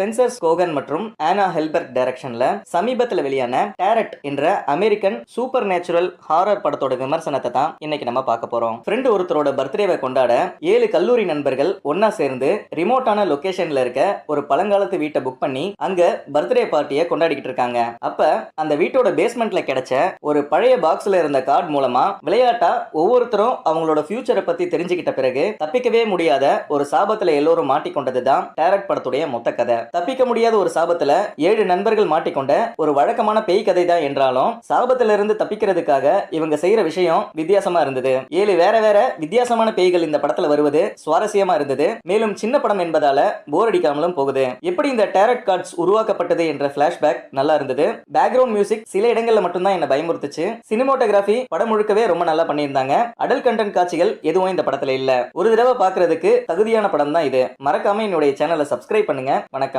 Spencer ஸ்கோகன் மற்றும் ஆனா ஹெல்பர்க் டைரக்ஷன்ல சமீபத்தில் வெளியான டேரட் என்ற அமெரிக்கன் சூப்பர் நேச்சுரல் ஹாரர் படத்தோட விமர்சனத்தை தான் இன்னைக்கு நம்ம பார்க்க போறோம். ஃப்ரெண்ட் ஒருத்தரோட பர்த்டேவை கொண்டாட 7 கல்லூரி நண்பர்கள் ஒன்னா சேர்ந்து ரிமோட்டான லொகேஷன்ல இருக்க ஒரு பழங்காலத்து வீட்டை புக் பண்ணி அங்க பர்த்டே பார்ட்டியை கொண்டாடிக்கிட்டு இருக்காங்க. அப்ப அந்த வீட்டோட பேஸ்மெண்ட்ல கிடைச்ச ஒரு பழைய பாக்ஸ்ல இருந்த கார்டு மூலமா விளையாட்டா ஒவ்வொருத்தரும் அவங்களோட ஃபியூச்சரை பத்தி தெரிஞ்சுக்கிட்ட பிறகு தப்பிக்கவே முடியாத ஒரு சாபத்துல எல்லோரும் மாட்டிக்கொண்டதுதான் டேரட் படத்துடைய மொத்த கதை. தப்பிக்க முடியாத ஒரு சாபத்துல 7 நண்பர்கள் மாட்டிக்கொண்ட ஒரு வழக்கமான பேய் கதை தான் என்றாலும் சாபத்துல இருந்து தப்பிக்கிறதுக்காக இவங்க செய்யற விஷயம் வித்தியாசமா இருந்தது. 7 வேற வேற வித்தியாசமான பேய்கள் இந்த படத்துல வருவது சுவாரஸ்யமா இருந்தது. மேலும் சின்ன படம் என்பதால போர் அடிக்காமலும் போகுது. எப்படி இந்த டேரட் கார்ட்ஸ் உருவாக்கப்பட்டது என்ற பிளாஷ்பேக் நல்லா இருந்தது. பேக்ரவுண்ட் மியூசிக் சில இடங்கள்ல மட்டும்தான் என்ன பயமுறுத்துச்சு. சினிமோட்டோகிராஃபி படம் முழுக்கவே ரொம்ப நல்லா பண்ணியிருந்தாங்க. அடல்ட் கண்டென்ட் காட்சிகள் எதுவும் இந்த படத்துல இல்ல. ஒரு தடவை பார்க்கிறதுக்கு தகுதியான படம் தான் இது. மறக்காம என்னுடைய சேனலை சப்ஸ்கிரைப் பண்ணுங்க. வணக்கம்.